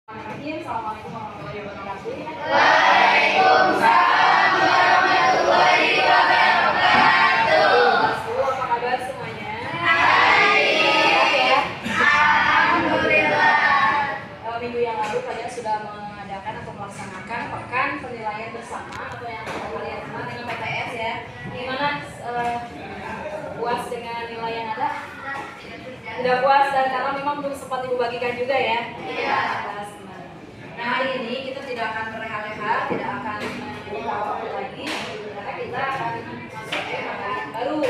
Assalamualaikum warahmatullahi wabarakatuh. Waalaikumsalam warahmatullahi wabarakatuh. Apa kabar semuanya? Baik. Ya. Alhamdulillah. Minggu yang lalu kalian sudah mengadakan atau melaksanakan pekan penilaian bersama atau yang kalian kenal dengan PTS ya. Gimana puas dengan nilai yang ada? Tidak puas dan karena memang belum sempat ibu bagikan juga ya. Iya. Nah, hari ini kita tidak akan berleha-leha, tidak akan membuka waktu lagi, karena kita akan masuk ke materi yang baru,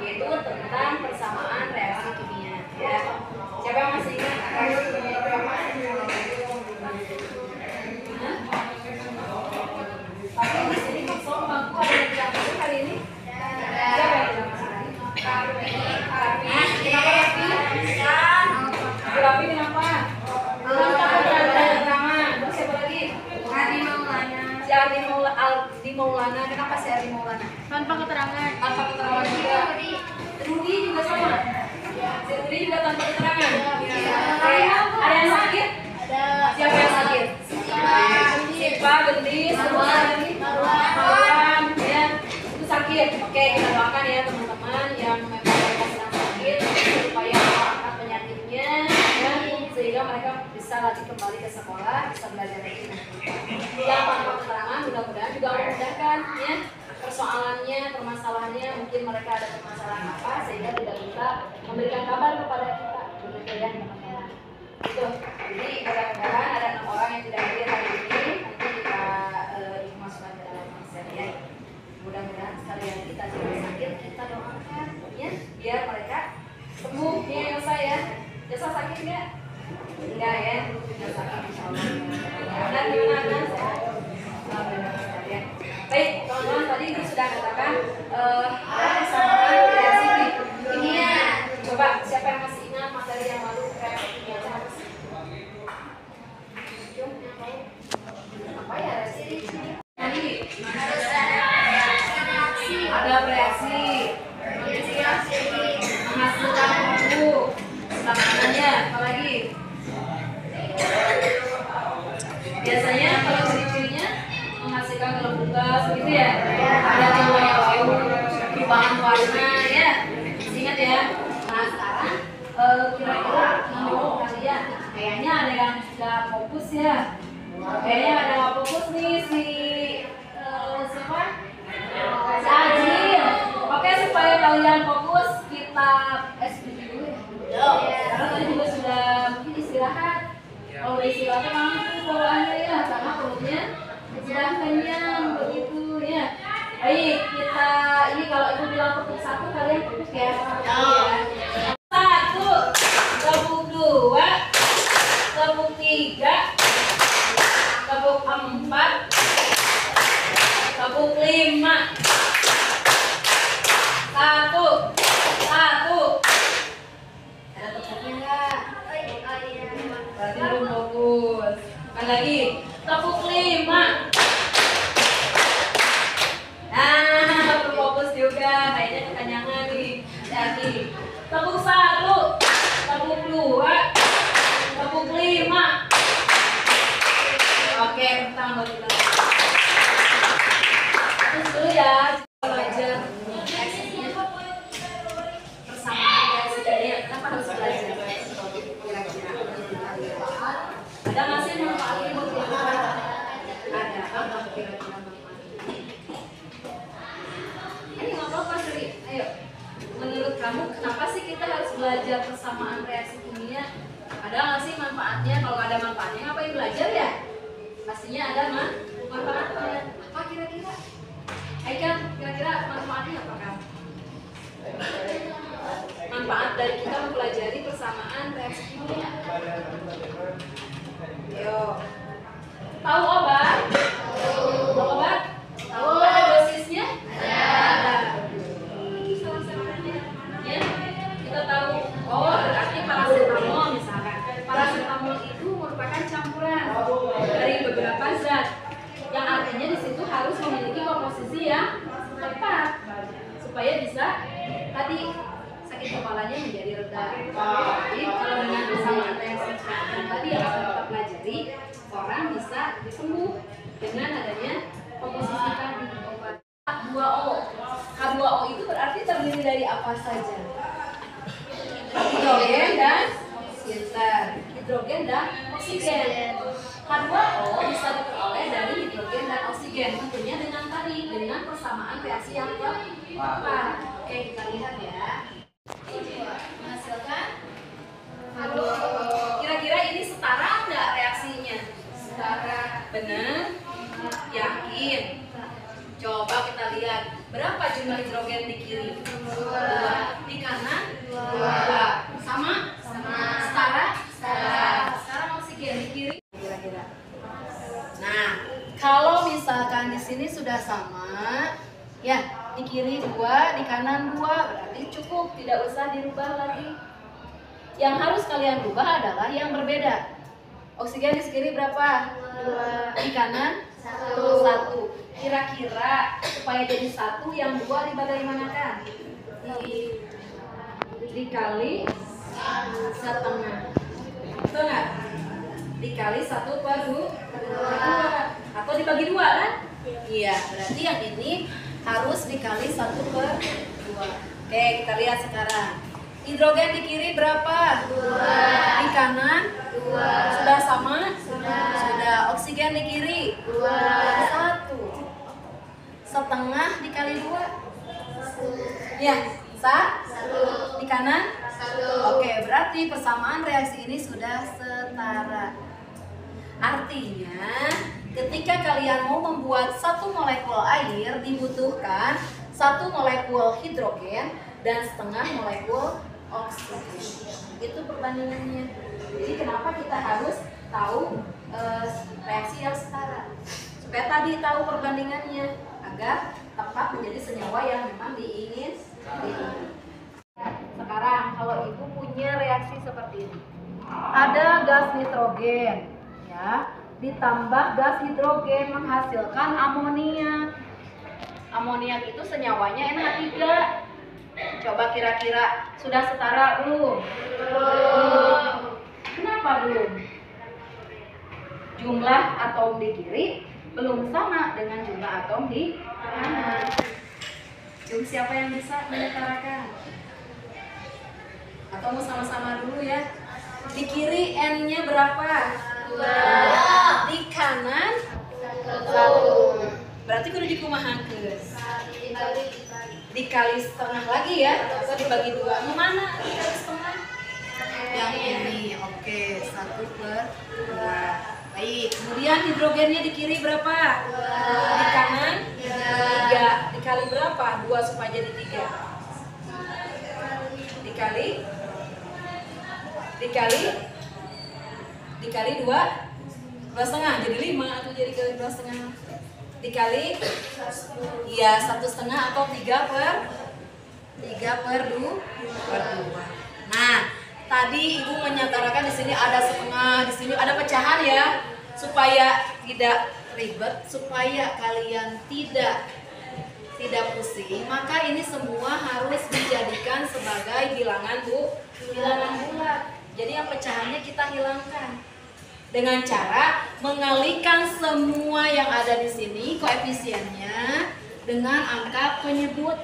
yaitu tentang persamaan reaksi kimia. Ya, siapa yang masih ingat reaksi kimia itu apa? Tapi di sini kosong bangku ada yang tidak masuk hari ini. Siapa yang tidak masuk hari ini? Rapi. Kenapa Rapi? Rapi kenapa? Ardi Maulana, kenapa sih Ardi Maulana? Tanpa keterangan. Tanpa keterangan juga. Rudi juga sama. Si Rudi juga tanpa keterangan. Oke, ada yang sakit? Ada. Siapa yang sakit? Sipa, Gendis, Marwan, ya, itu sakit. Oke, kita doakan ya teman-teman yang memang mereka sedang sakit supaya angkat penyakitnya dan sehingga mereka bisa lagi kembali ke sekolah, bisa belajar lagi. Yang tanpa keterangan mudah-mudahan juga memudahkan ya persoalannya, permasalahannya, mungkin mereka ada permasalahan apa sehingga tidak bisa memberikan kabar kepada kita, begitu ya teman-teman. Itu. Jadi mudah-mudahan ada 6 orang yang tidak hadir hari ini, nanti kita masukkan ke dalam konser ya. Mudah-mudahan sekalian kita juga sakit, kita doakan ya biar mereka sembuh ya Yosa ya. Yosa sakit nggak? Enggak ya, tidak sakit insyaallah. Dan gimana ya. Baik, teman-teman tadi Ibu sudah katakan persamaan reaksi kimia. Coba siapa yang masih ingat materi yang lalu reaksi kimia apa sih? Apa ya reaksi kimia? Tadi ada reaksi menghasilkan produk. Tangannya apa lagi? Biasanya kalau ciri-cirinya menghasilkan gelembung gas gitu ya. Ada timbulnya bau, perubahan warna ya. Ingat ya. Nah sekarang kira-kira menurut kalian kayaknya ada yang nggak fokus ya. Kayaknya ada nggak fokus nih si siapa? Si Ajil. Oke, supaya kalian fokus kita SPP dulu ya. Karena tadi juga sudah mungkin istirahat. Kalau udah istirahat mampu bawaannya ya, karena perutnya sudah kenyang begitu ya. Baik, kita ini kalau ibu bilang tepuk 1 kalian tepuk ya. 1, tepuk 2, tepuk 3, tepuk 4, tepuk 5. 1. Ada tepuknya enggak? Berarti belum fokus. Bukan lagi. Tepuk 5. Nah, belum fokus juga. Kayaknya kekenyangan nih. Hati-hati. Tepuk 1, tepuk 2, tepuk 5. Oke, tangan buat kita. Terus dulu ya. Belajar persamaan reaksi kimia. Kenapa harus belajar? Kira-kira ada masih manfaatnya buat kita? Ada apa kira-kira manfaatnya? Ayo ngobrol Pak Sri. Ayo. Menurut kamu kenapa sih kita harus belajar persamaan reaksi kimia? Ada nggak sih manfaatnya? Kalau ada manfaatnya ngapain belajar ya? Pastinya ada manfaatnya. Apa kira-kira? Aika, kira-kira manfaatnya apa kamu? Manfaat dari kita mempelajari persamaan reaksi kimia. Yo. Tahu obat? Tahu obat? Tahu ada dosisnya? Ada. Salah satunya ya. Kita tahu. Oh, berarti paracetamol misalkan. Paracetamol itu merupakan campuran dari beberapa zat. Yang artinya di situ harus memiliki komposisi yang tepat supaya bisa tadi sakit kepalanya menjadi reda. Jadi kalau dengan persamaan reaksi tadi yang akan kita pelajari sembuh dengan adanya komposisi tadi obat H2O. H2O itu berarti terdiri dari apa saja? Hidrogen dan hidrogen dan oksigen. H2O bisa diperoleh dari hidrogen dan oksigen, tentunya dengan persamaan reaksi yang tepat. Oke, kita lihat ya. Menghasilkan H2O. Kira-kira ini setara nggak reaksinya? Setara. Benar? Yakin? Coba kita lihat berapa jumlah hidrogen di kiri? 2. Di kanan? 2. Sama? Setara? Sekarang oksigen di kiri kira-kira. Nah, kalau misalkan di sini sudah sama, ya di kiri 2, di kanan 2, berarti cukup, tidak usah dirubah lagi. Yang harus kalian rubah adalah yang berbeda. Oksigen di kiri berapa? 2. Di kanan? 1. Kira-kira supaya jadi 1 yang 2 dibagaimanakan? Dikali setengah. Betul nggak? Dikali 1/2 atau dibagi 2 kan? Iya, berarti yang ini harus dikali 1/2. Oke, kita lihat sekarang. Hidrogen di kiri berapa? 2. Di kanan? 2. Sudah sama? Sudah. Oksigen di kiri? 1. Setengah dikali 2? Ya, 1. Di kanan? 1. Oke, berarti persamaan reaksi ini sudah setara. Artinya, ketika kalian mau membuat 1 molekul air, dibutuhkan 1 molekul hidrogen dan setengah molekul oksigen. Itu perbandingannya. Jadi kenapa kita harus tahu reaksi yang setara? Supaya tadi tahu perbandingannya agar tepat menjadi senyawa yang memang diinginkan. Sekarang kalau ibu punya reaksi seperti ini, ada gas nitrogen, ya, ditambah gas hidrogen menghasilkan amonia. Amoniak itu senyawanya NH3. Coba kira-kira sudah setara belum? Kenapa belum? Jumlah atom di kiri belum sama dengan jumlah atom di kanan. Siapa yang bisa menyetarakan? Atau mau sama-sama dulu ya? Di kiri N-nya berapa? 2. Di kanan 1. Berarti kudu dikumahakeun. Dikali setengah lagi ya, atau dibagi 2. Mau mana dikali setengah? Yang ini. Oke, 1/2. Baik, kemudian hidrogennya di kiri berapa? 2. Di kanan 3. Dikali berapa? 2 supaya jadi 3. Dikali 2,5 jadi 5 atau jadi kali 2,5 dikali ya 1,5 atau 3/2. Nah, tadi ibu menyatakan di sini ada setengah, di sini ada pecahan ya, supaya tidak ribet, supaya kalian tidak pusing, maka ini semua harus dijadikan sebagai bilangan bulat. Jadi yang pecahannya kita hilangkan dengan cara mengalihkan semua yang ada di sini koefisiennya dengan angka penyebut.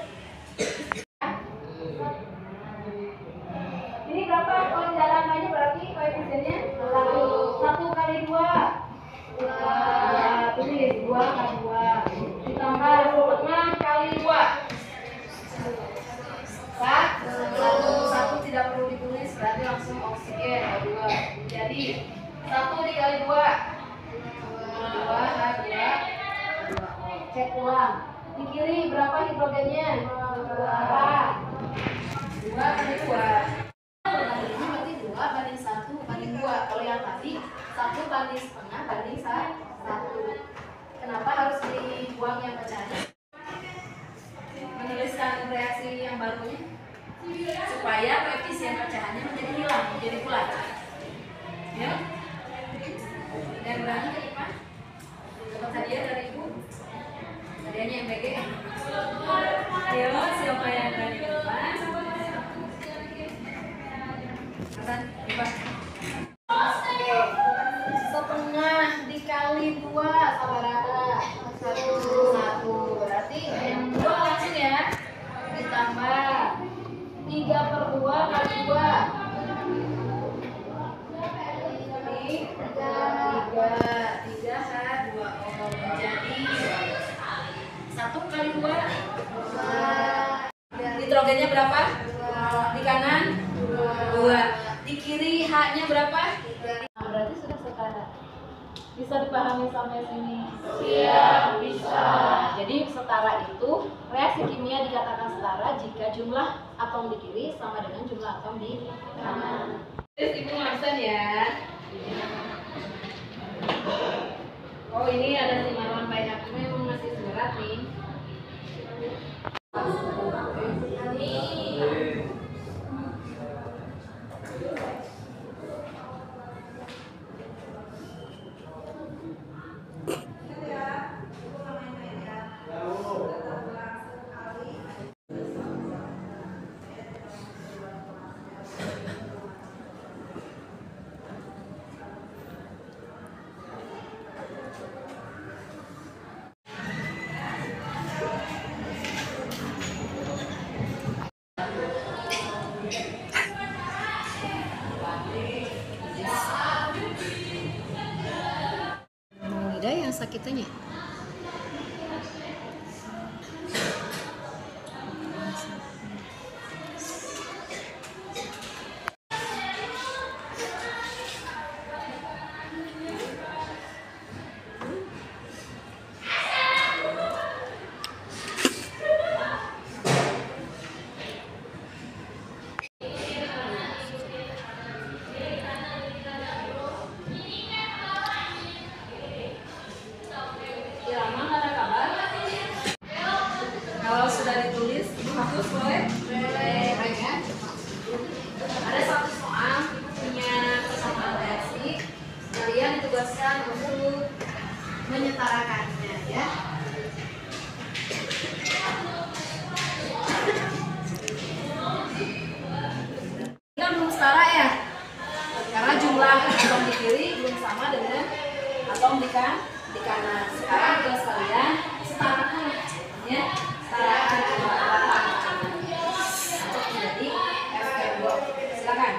Ini berapa kalau tidak angkanya berarti koefisiennya 1 kali 2. Tulis 2 kali 2 ditambah 2 kali 2. 1 tidak perlu ditulis, berarti langsung oksigen 2. Jadi 1 dikali 2 H2. Cek ulang. Di kiri berapa hidrogennya? 2 kali 2. Ini berarti 2 banding 1 banding 2. Kalau yang tadi 1 banding setengah banding 1. Kenapa harus dibuang yang pecahnya? Menuliskan reaksi yang barunya supaya koefisien pecahannya menjadi hilang, menjadi bulat. Ya? Dan berani ke depan. Dapat hadiah dari ibu. Hadiahnya MBG. Ayo, siapa yang berani ke depan? Akan, depan. Setengah dikali 2 D-nya berapa? Di kanan? 2. Di kiri H-nya berapa? Nah, berarti sudah setara. Bisa dipahami sampai sini? Iya, bisa. Jadi setara itu reaksi kimia dikatakan setara jika jumlah atom di kiri sama dengan jumlah atom di kanan. Terus Ibu absen ya. Oh ini ada si Marwan banyak memang masih surat nih. Ada yang sakitnya. Kalau sudah ditulis, hapus boleh? Boleh. Ada satu soal, Ibu punya persamaan reaksi. Kalian ditugaskan untuk menyetarakannya, ya. Ini kan belum setara ya? Karena jumlah atom di kiri belum sama dengan atom di kanan. Sekarang tugas kalian setarakan, ya. Setarakan jumlah atom untuk menjadi F2. Silakan.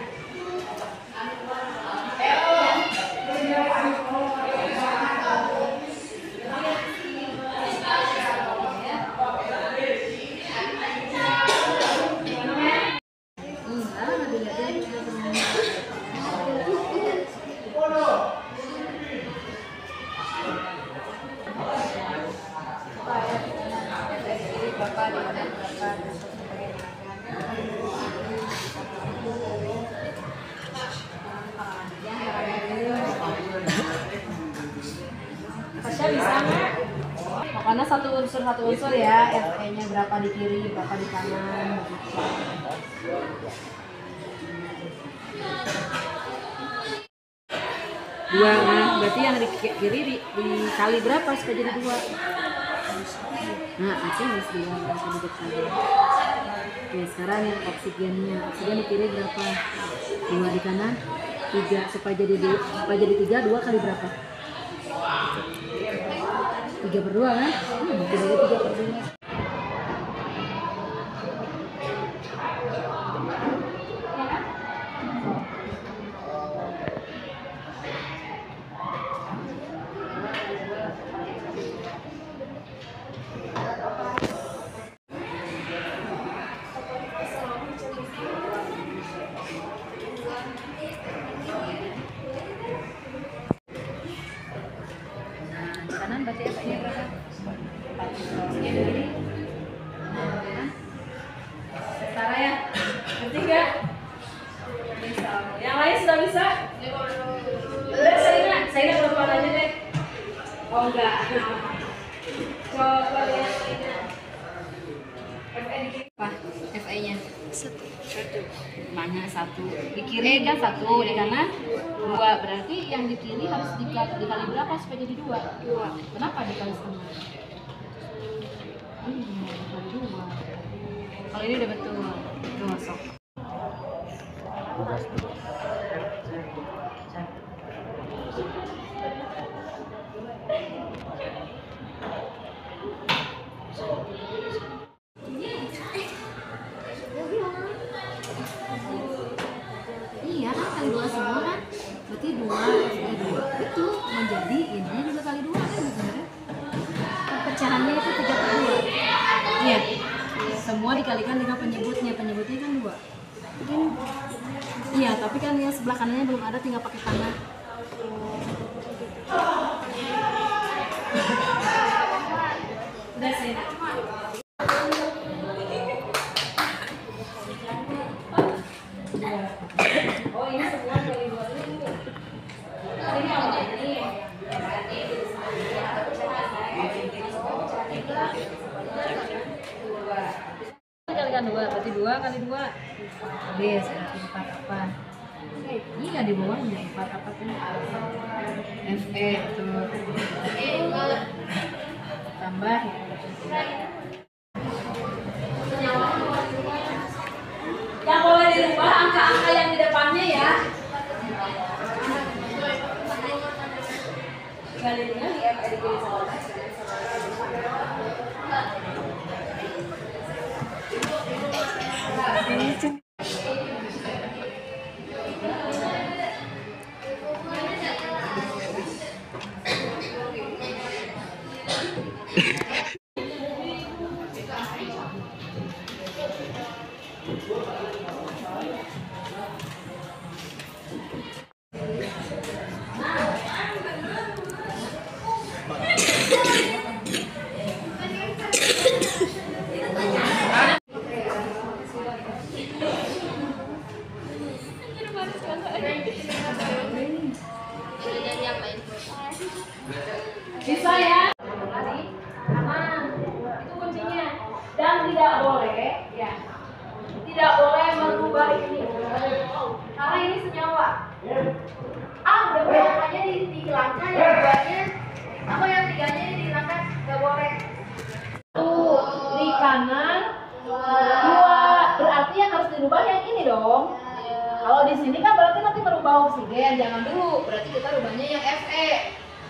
Tasya bisa nggak? Pokoknya satu unsur ya, Fe-nya berapa di kiri, berapa di kanan. Dua, nah berarti yang di kiri dikali berapa supaya jadi 2? Nah, itu harus duduk tadi. Oke, sekarang yang oksigennya, oksigen di kiri berapa? 2 di kanan, 3 supaya jadi 3, 2 kali berapa? 3/2 kan? Mungkin aja 3/2. Kanan berarti F-nya berapa? 4. Setara ya? Ngerti nggak? Bisa. Yang lain sudah bisa? Saya perempuan aja deh. Oh enggak. Coba lihat ini. Apa? F-nya? 1. Mana 1? Di kiri kan 1, di kanan 2. Berarti yang di kiri harus dikali berapa supaya jadi 2? 2. Kenapa dikali setengah? Dikali 2. Kalau ini udah betul. Tuh, sok. Iya kan kali 2 semua kan? Berarti 2 itu menjadi ini juga kali 2 kan sebenarnya. Pecahannya itu 3/2. Iya. semua dikalikan dengan penyebutnya. Penyebutnya kan 2. Iya, tapi kan yang sebelah kanannya belum ada, tinggal pakai tangan. Udah sih. Oh, ini semua dari 2 dulu. Ini apa ini? Kalikan 2, berarti 2 kali 2. Habis, berarti 4 apa? Ini nggak di bawahnya, 4 apa tuh? FE tuh. Tambah. Yang boleh dirubah angka-angka yang di depannya ya. Kalinya di FE di kiri sama bisa ya. Aman, itu kuncinya. Dan tidak boleh, ya, tidak boleh merubah ini, karena ini senyawa. Udah berangkanya dihilangkan, yang 2-nya, apa yang 3-nya dihilangkan, nggak boleh. Di kanan 2, berarti yang harus dirubah yang ini dong. Kalau di sini kan berarti nanti merubah oksigen, jangan dulu. Berarti kita rubahnya yang Fe.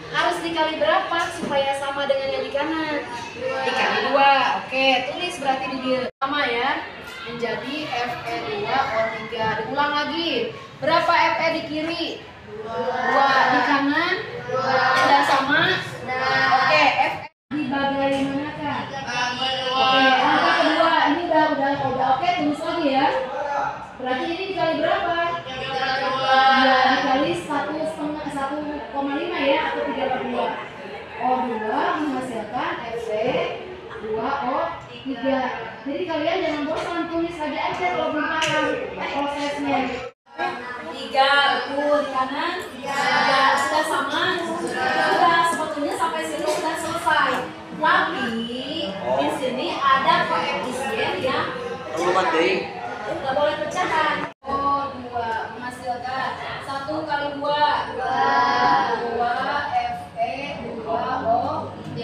Harus dikali berapa supaya sama dengan yang di kanan? Dikali 2. Oke, tulis berarti di sama ya. Menjadi Fe2O3. Diulang lagi. Berapa Fe di kiri? 2. Di kanan? Sudah sama? Oke, Fe dibagi manakah? Oke, angka kedua. Ini udah. Oke, tulis lagi ya. Berarti ini dikali berapa? Ya, dikali 1,5 ya, atau 3/2. O2 menghasilkan Fe2O3. Jadi kalian jangan bosan, tulis lagi aja kalau belum paham prosesnya. 3 di kanan, 3 sudah sama, sudah sebetulnya sampai sini sudah selesai. Tapi di sini ada koefisien yang pecahan. Nggak boleh pecahan. O2 menghasilkan 1 kali 2 Fe2O3.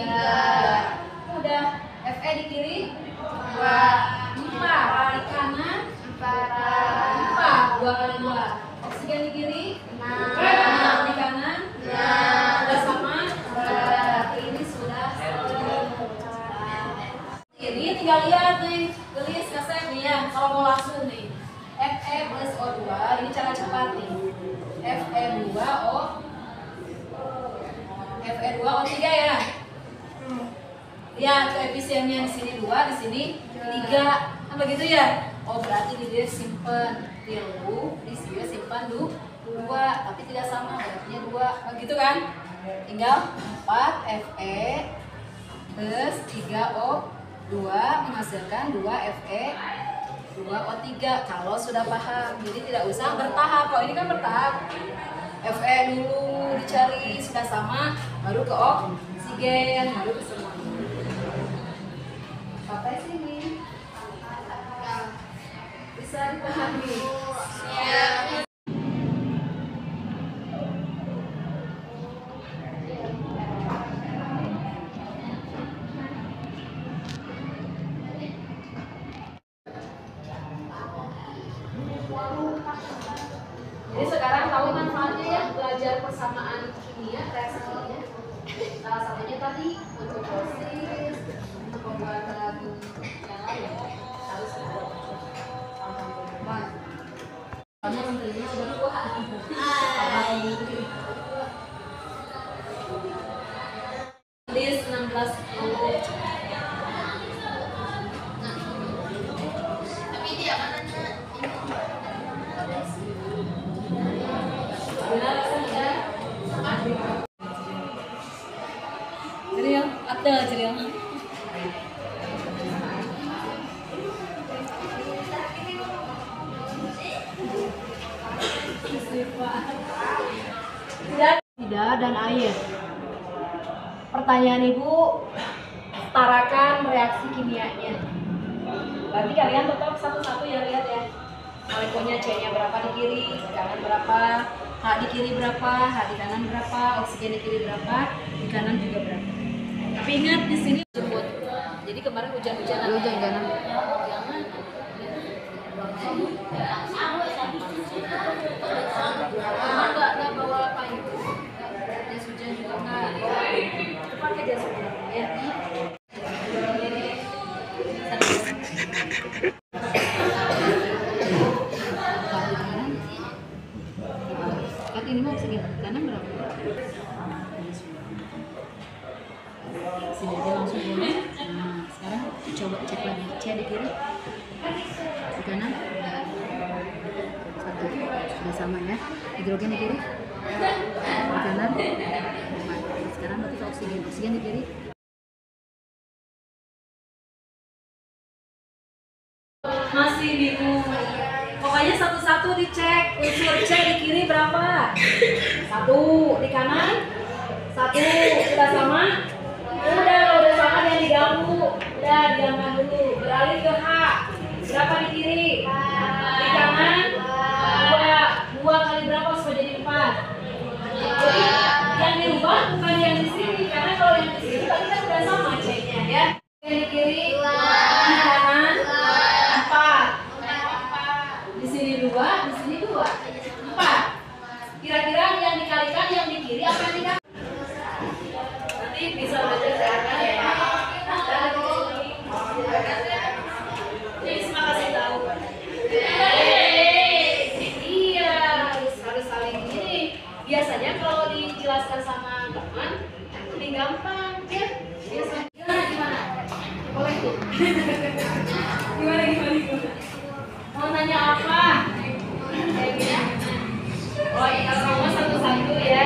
Udah, Fe di kiri 4 di kanan 4 2 kali 2. Oksigen di kiri 6 di kanan 6. Sudah sama? Ini sudah ini tinggal lihat nih, tulis kasih nih ya. Kalau mau langsung nih, Fe plus O2, ini cara cepat nih. Fe2O3 ya. Lihat koefisiennya di sini 2, di sini 3. Kan begitu ya? Oh, berarti di dia simpen dulu, di sini simpan 2, tapi tidak sama, berarti 2. Begitu kan? Tinggal 4 Fe plus 3O2 menghasilkan 2 Fe2O3 kalau sudah paham. Jadi tidak usah bertahap. Kalau ini kan bertahap. Fe dulu dicari sudah sama, baru ke oksigen, baru ke semua. Sampai sini bisa dipahami. Ya. Jadi sekarang tahu manfaatnya ya belajar persamaan kimia, reaksi kimia. Salah satunya tadi untuk proses, untuk pembuatan yang lain harus ada. Alhamdulillah. Karena menterinya sudah tua. List 16. Tuh, Ceriong. Tidak dan air. Pertanyaan Ibu, setarakan reaksi kimianya. Berarti kalian tetap satu-satu ya, lihat ya. Molekulnya C-nya berapa di kiri, di kanan berapa, H di kiri berapa, H di kanan berapa, oksigen di kiri berapa, di kanan juga berapa. Tapi ingat di sini jemput. Jadi kemarin hujan-hujanan. Hujan-hujanan. Enggak bawa payung. Jas hujan juga enggak. Pakai jas hujan ya. Kat ini mau segini kanan berapa? Sini aja langsung dulu. Nah, sekarang coba cek lagi. C di kiri, di kanan. Satu. Sudah sama ya. Hidrogen di kiri, Di kanan. sekarang berarti ke oksigen. Oksigen di kiri. Masih bingung. Pokoknya satu-satu dicek. Unsur C di kiri berapa? 1. Di kanan 1. Sudah sama? Udah sama, jangan diganggu. Udah diamkan dulu. Beralih ke H. Berapa di kiri? Di kanan 2. 2 kali berapa supaya jadi 4? Jadi yang dirubah bukan yang di sini, karena kalau yang di sini tadi kan udah sama C-nya ya. Yang di kiri, di kanan 4. Di sini 2, di sini 2. 4. Kira-kira yang dikalikan yang di kiri apa yang dikalikan? Nanti bisa belajar sekarang ya. Jadi terima kasih tahu. Iya, harus saling ini. Biasanya kalau dijelaskan sama teman lebih gampang ya. Biasanya gimana? Boleh tuh. Gimana? Mau nanya apa? Kayak gini. Oh iya, semua satu-satu ya.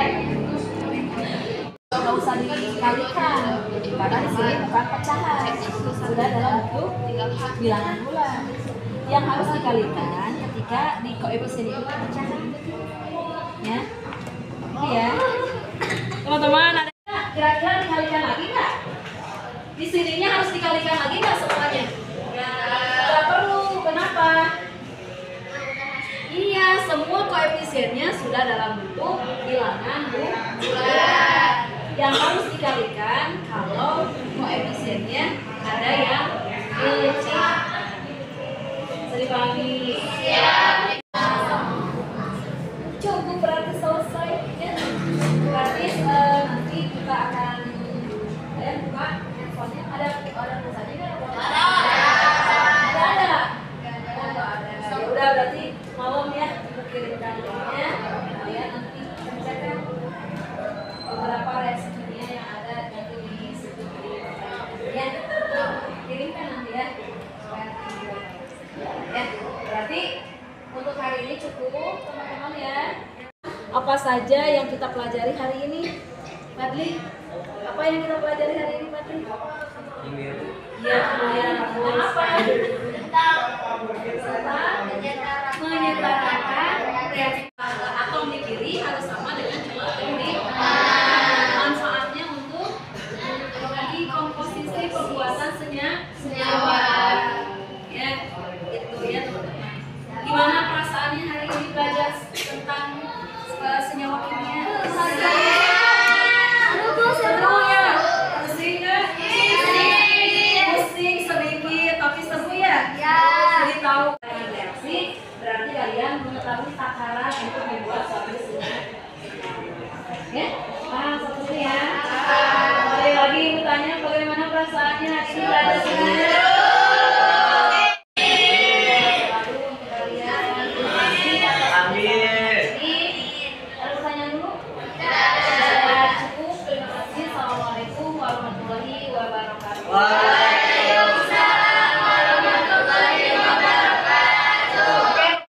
Nggak usah dikalikan, karena di sini bukan pecahan, sudah dalam bentuk bilangan bulan. Yang harus dikalikan ketika di koefisien itu kan pecahan, ya. Oke ya, teman-teman. Ada kira-kira dikalikan lagi nggak? Di sininya harus dikalikan lagi nggak semuanya? Nggak perlu. Kenapa? Iya, semua koefisiennya sudah dalam bentuk bilangan bulan. Yang harus dikalikan kalau koefisiennya ada yang kecil. Bisa dipahami? Cukup berarti selesai ya. Berarti nanti kita akan buka handphonenya. Ada tulisannya nggak? Ada. Ya udah, berarti malam ya kita kirimkan linknya. Kalian nanti cekkan beberapa reaksi kimia yang ada nanti di situ ya. Kirimkan nanti ya supaya ya. Berarti untuk hari ini cukup teman-teman ya. Apa saja yang kita pelajari hari ini, Badli? Apa yang kita pelajari hari ini, Badli? Ya, apa? Menyetarakan reaksi atom di kiri harus sama dengan atom di kanan. Manfaatnya untuk menjadi komposisi pembuatan senyawa. Ya, itu ya teman-teman. Gimana perasaannya hari ini belajar tentang senyawa kimia? Seru ya? Pusing nggak? Pusing sedikit, tapi seru ya? Jadi tahu reaksi, berarti kalian mengetahui takaran untuk membuat suatu senyawa. Ya?